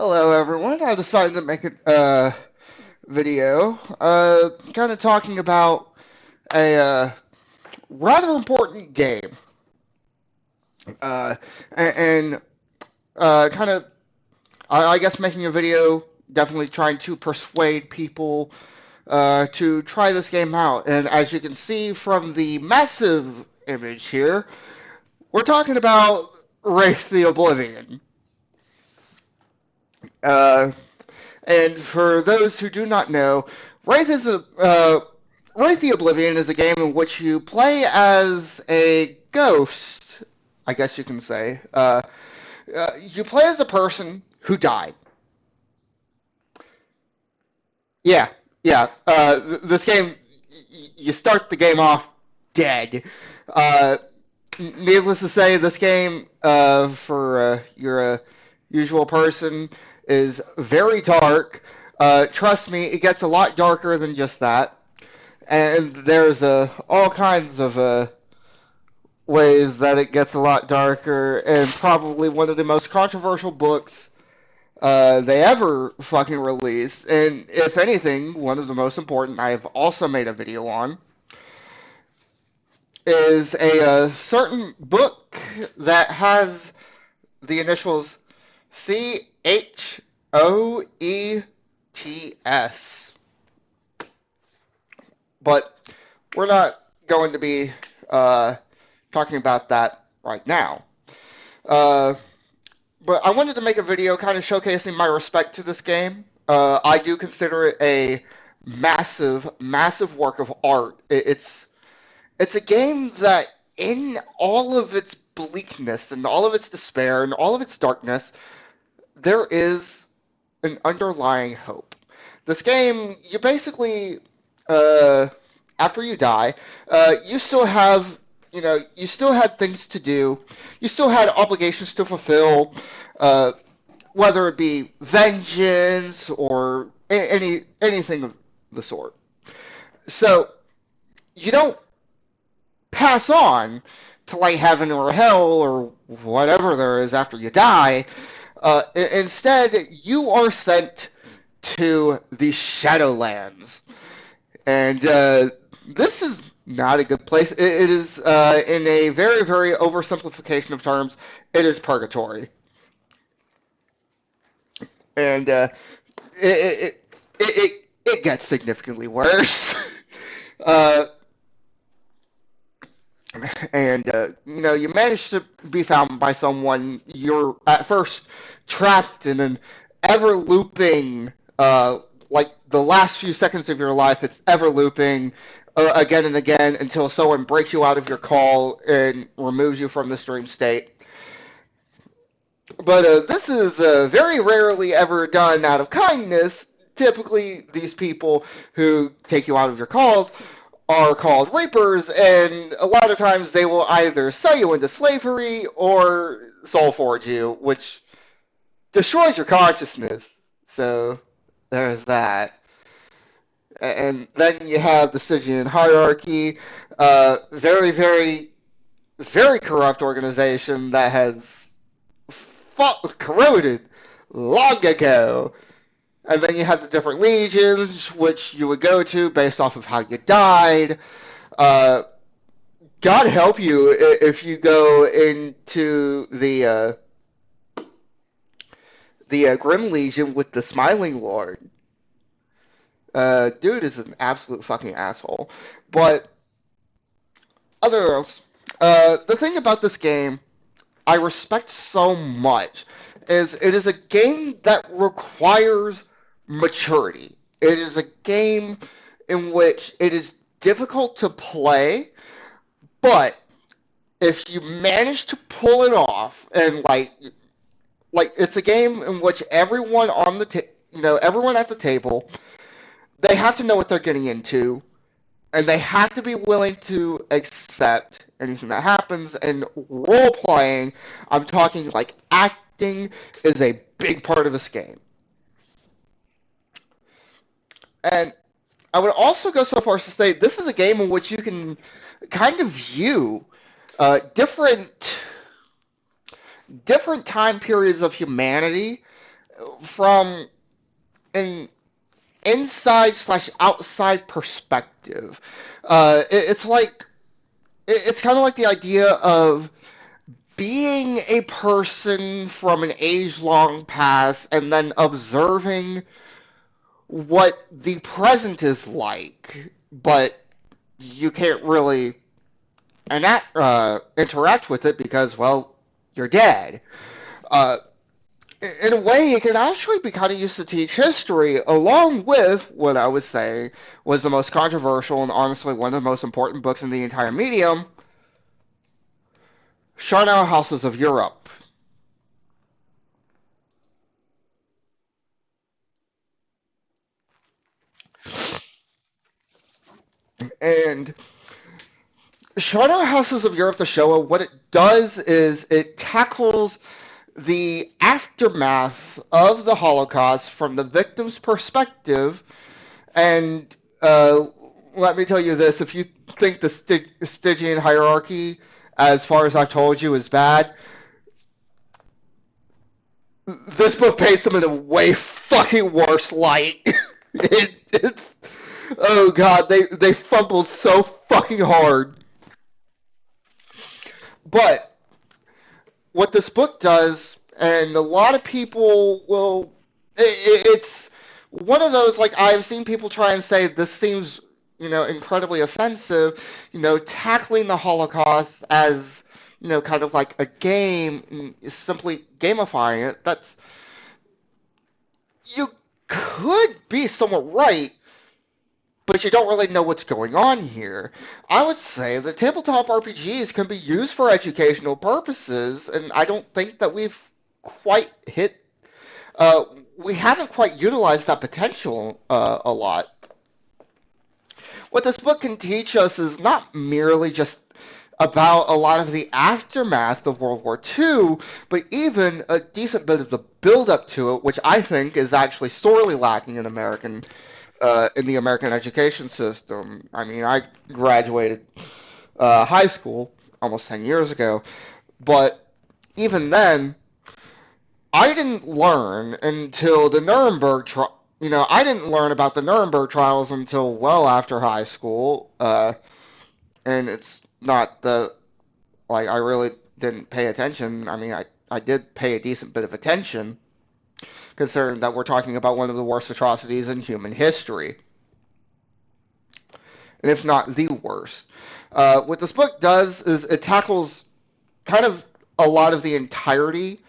Hello, everyone. I decided to make a video, kind of talking about a rather important game, uh, and kind of, I guess, making a video, definitely trying to persuade people to try this game out. And as you can see from the massive image here, we're talking about Wraith the Oblivion. Uh, And for those who do not know, Wraith is a Wraith the Oblivion is a game in which you play as a ghost, I guess you can say. You play as a person who died. Yeah, yeah. This game, you start the game off dead. Uh, Needless to say, this game, for your usual person, is very dark. Trust me, it gets a lot darker than just that. And there's all kinds of ways that it gets a lot darker, and probably one of the most controversial books they ever fucking released. And if anything, one of the most important I have also made a video on is a certain book that has the initials CHOETS. But we're not going to be talking about that right now. Uh, but I wanted to make a video kind of showcasing my respect to this game. I do consider it a massive, massive work of art. It's a game that, in all of its bleakness and all of its despair and all of its darkness, there is an underlying hope. This game, you basically, uh, after you die, you still have, you still had things to do. You still had obligations to fulfill, uh, whether it be vengeance or anything of the sort. So you don't pass on to like heaven or hell or whatever there is after you die. Instead, you are sent to the Shadowlands, and this is not a good place. It is, in a very, very oversimplification of terms, it is purgatory, and it gets significantly worse. uh, and you manage to be found by someone. You're at first trapped in an ever looping, like the last few seconds of your life, it's ever looping again and again until someone breaks you out of your call and removes you from this dream state. But this is very rarely ever done out of kindness. Typically, these people who take you out of your calls are called reapers, and a lot of times they will either sell you into slavery or soul forge you, which destroys your consciousness. So there's that. And then you have the Stygian hierarchy, very, very, very corrupt organization that has corroded long ago. And then you have the different legions, which you would go to based off of how you died. Uh, God help you if you go into the Grim Legion with the Smiling Lord. Dude is an absolute fucking asshole. But other else, the thing about this game I respect so much is it is a game that requires maturity. It is a game in which it is difficult to play, but if you manage to pull it off and like it's a game in which everyone on the everyone at the table, they have to know what they're getting into, and they have to be willing to accept anything that happens. And role playing, I'm talking like acting, is a big part of this game. And I would also go so far as to say this is a game in which you can kind of view different time periods of humanity from an inside slash outside perspective. It's like it's kind of like the idea of being a person from an age long past and then observing what the present is like, but you can't really interact with it because, well, you're dead. Uh, in a way, it can actually be kind of used to teach history, along with what I would say was the most controversial and honestly one of the most important books in the entire medium, Charnel Houses of Europe. And Charnel Houses of Europe, the show, what it does is it tackles the aftermath of the Holocaust from the victim's perspective. And let me tell you this, if you think the Stygian hierarchy, as far as I've told you, is bad, this book paints them in a way fucking worse light. It's oh god, they fumbled so fucking hard. But what this book does, and a lot of people will, it's one of those, like, I've seen people try and say this seems, incredibly offensive, tackling the Holocaust as, kind of like a game, simply gamifying it. You could be somewhat right, but you don't really know what's going on here. I would say that tabletop RPGs can be used for educational purposes, and I don't think that quite hit, uh, we haven't quite utilized that potential a lot. What this book can teach us is not merely just about a lot of the aftermath of World War II, but even a decent bit of the build-up to it, which I think is actually sorely lacking in the American education system. I mean, I graduated high school almost 10 years ago, but even then, I didn't learn until the Nuremberg trial. I didn't learn about the Nuremberg trials until well after high school, and it's not the like I really didn't pay attention. I mean, I did pay a decent bit of attention, considering that we're talking about one of the worst atrocities in human history, and if not the worst. What this book does is it tackles kind of a lot of the entirety.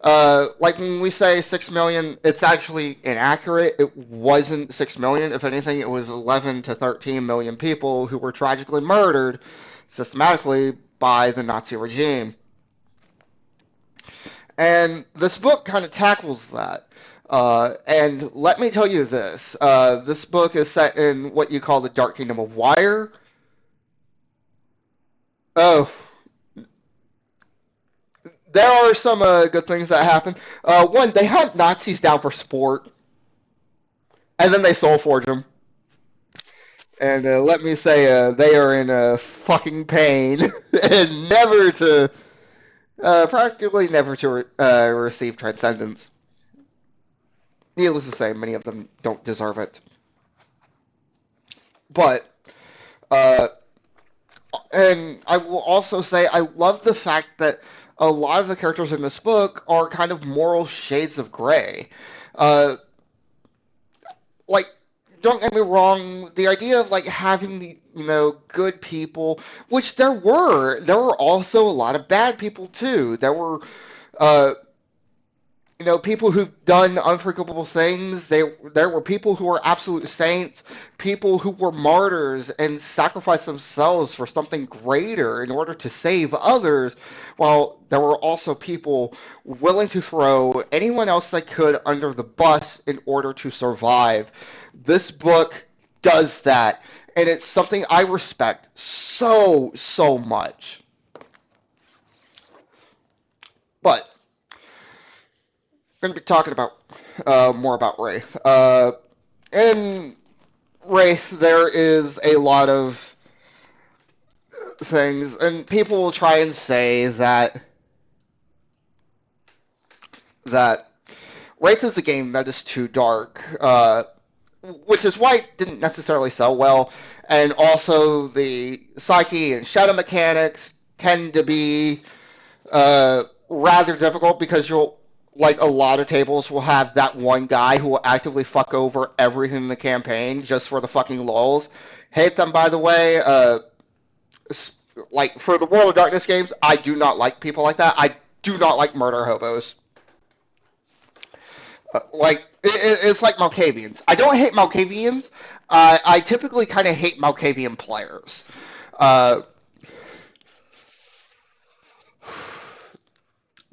Like when we say 6 million, it's actually inaccurate. It wasn't 6 million. If anything, it was 11 to 13 million people who were tragically murdered systematically by the Nazi regime. And this book kind of tackles that. And let me tell you this. This book is set in what you call the Dark Kingdom of Wire. Oh, there are some good things that happen. One, they hunt Nazis down for sport, and then they soul forge them. And let me say, they are in fucking pain, and practically never to receive transcendence. Needless to say, many of them don't deserve it. But, uh, and I will also say, I love the fact that a lot of the characters in this book are kind of moral shades of gray. Uh, like, don't get me wrong, the idea of like having the good people, which there were also a lot of bad people too. There were uh, people who've done unforgivable things. There were people who were absolute saints, people who were martyrs and sacrificed themselves for something greater in order to save others, while there were also people willing to throw anyone else they could under the bus in order to survive. This book does that, and it's something I respect so, so much. But we're going to be talking about more about Wraith. In Wraith, there is a lot of things, and people will try and say that Wraith is a game that is too dark, which is why it didn't necessarily sell well. And also, the psyche and shadow mechanics tend to be rather difficult because you'll like a lot of tables will have that one guy who will actively fuck over everything in the campaign just for the fucking lulz. Hate them, by the way. Like for the World of Darkness games, I do not like people like that. I do not like murder hobos. It's like Malkavians. I don't hate Malkavians. I typically kind of hate Malkavian players. Uh,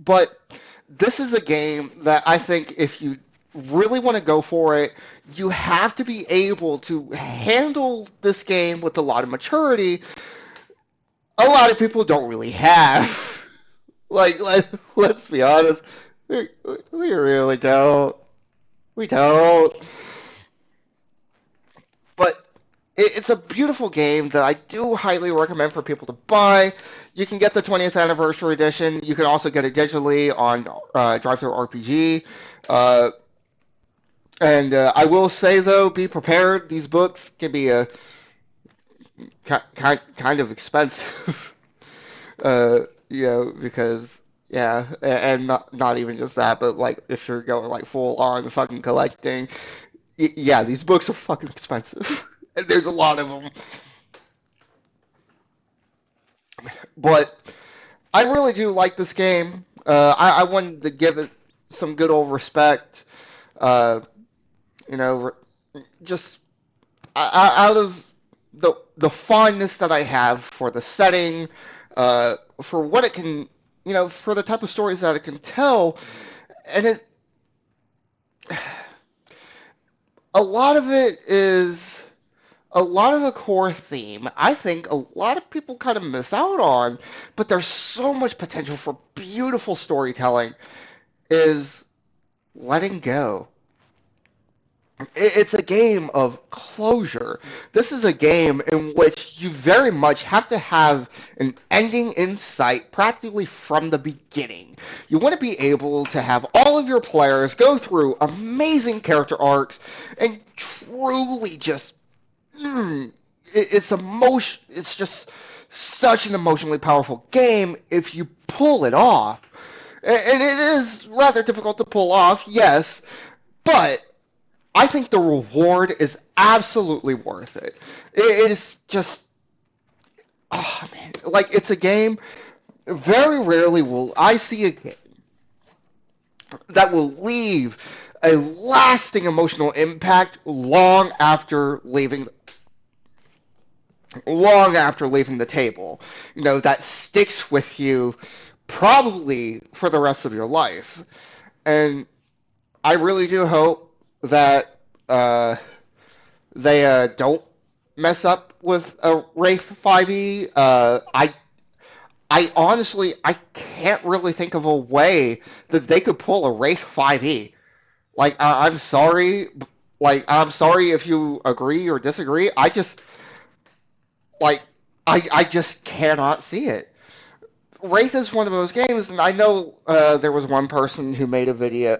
but this is a game that I think if you really want to go for it, you have to be able to handle this game with a lot of maturity. A lot of people don't really have. Let's be honest. We really don't. We don't. But it's a beautiful game that I do highly recommend for people to buy. You can get the 20th anniversary edition. You can also get it digitally on Drive-Thru RPG. Uh, and I will say though, be prepared. These books can be kind of expensive. Because yeah, and not even just that, but like if you're going like full on fucking collecting, yeah, these books are fucking expensive. And there's a lot of them. But I really do like this game. I wanted to give it some good old respect. Uh, you know, just out of the fondness that I have for the setting, for what it can, for the type of stories that it can tell, and a lot of it is a lot of the core theme. I think a lot of people kind of miss out on, but there's so much potential for beautiful storytelling. Is letting go. It's a game of closure. This is a game in which you very much have to have an ending in sight practically from the beginning. You want to be able to have all of your players go through amazing character arcs and truly just it's just such an emotionally powerful game if you pull it off. And it is rather difficult to pull off, yes, but I think the reward is absolutely worth it. It is just, oh man, like it's a game. Very rarely will I see a game that will leave a lasting emotional impact long after leaving the table. That sticks with you probably for the rest of your life. And I really do hope that they don't mess up with a Wraith 5e. I honestly I can't really think of a way that they could pull a Wraith 5e. Like I'm sorry, I'm sorry if you agree or disagree. Like I just cannot see it. Wraith is one of those games, and I know there was one person who made a video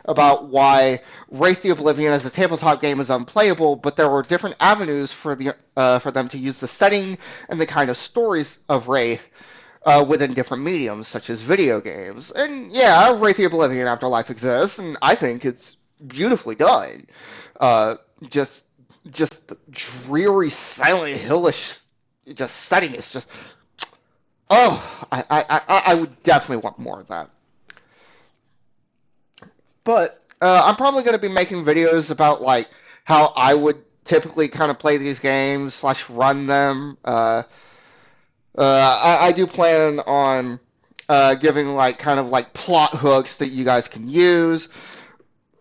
about why Wraith the Oblivion as a tabletop game is unplayable, but there were different avenues for them to use the setting and the kind of stories of Wraith within different mediums, such as video games. And yeah, Wraith the Oblivion Afterlife exists, and I think it's beautifully done. Uh, just the dreary Silent Hillish just setting is just. Oh, I would definitely want more of that. But I'm probably going to be making videos about like how I would typically kind of play these games slash run them. I do plan on giving like kind of like plot hooks that you guys can use.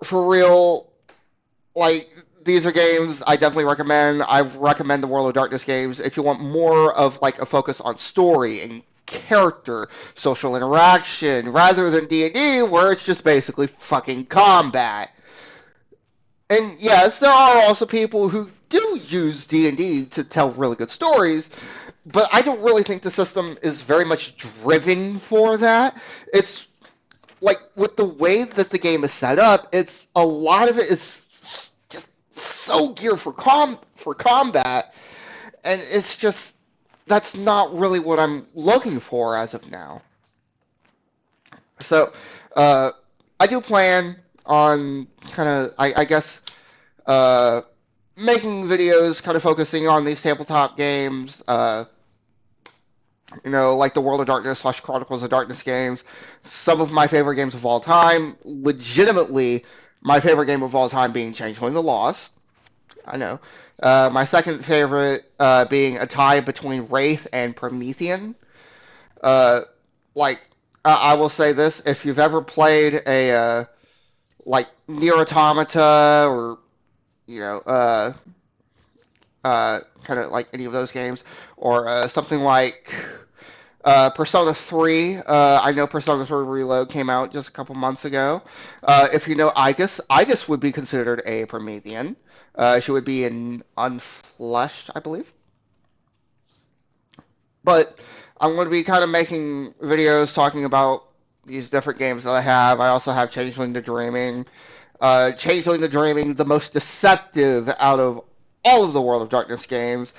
For real, like these are games I definitely recommend. I recommend the World of Darkness games if you want more of like a focus on story and character, social interaction, rather than D&D where it's just basically fucking combat. And yes, there are also people who do use D&D to tell really good stories, but I don't really think the system is very much driven for that. It's like with the way that the game is set up, it's a lot of it is just so geared for combat, and it's just that's not really what I'm looking for as of now. So, uh, I do plan on kind of, I guess, uh, making videos kind of focusing on these tabletop games, like the World of Darkness / Chronicles of Darkness games. Some of my favorite games of all time, legitimately, my favorite game of all time being Changeling the Lost. I know. My second favorite being a tie between Wraith and Promethean. Uh, like, I will say this: if you've ever played a like Nier Automata or you know, kind of like any of those games, or something like Persona 3. I know Persona 3 Reload came out just a couple months ago. If you know Igus would be considered a Promethean. She would be an Unfleshed, I believe. But I'm going to be kind of making videos talking about these different games that I have. I also have Changeling to Dreaming. Changeling to Dreaming, the most deceptive out of all of the World of Darkness games.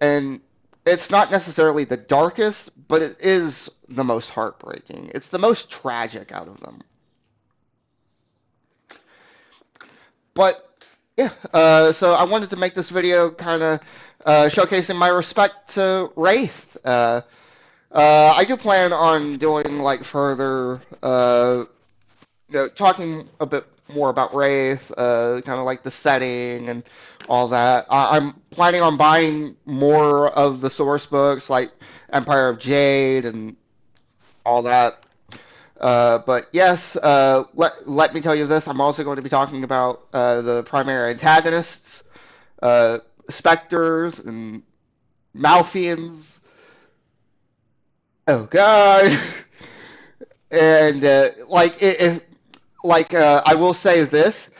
And it's not necessarily the darkest, but it is the most heartbreaking. It's the most tragic out of them. But yeah, so I wanted to make this video kind of showcasing my respect to Wraith. I do plan on doing like further, talking a bit more about Wraith, kind of like the setting and all that. I'm planning on buying more of the source books, like Empire of Jade and all that. But yes, let me tell you this. I'm also going to be talking about the primary antagonists, specters, and Malfians. Oh God! And I will say this: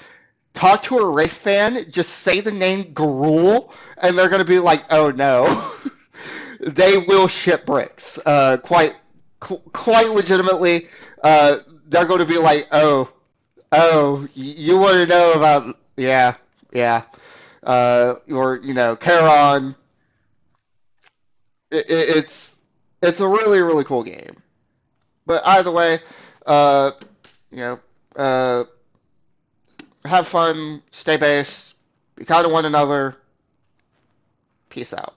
talk to a Wraith fan, just say the name Gruul, and they're going to be like, "Oh no." They will ship bricks. Quite legitimately, they're going to be like, "Oh, you want to know about? Yeah, yeah." Or Charon. It's a really really cool game. But either way, uh, you know, uh, have fun, stay based, be kind to one another. Peace out.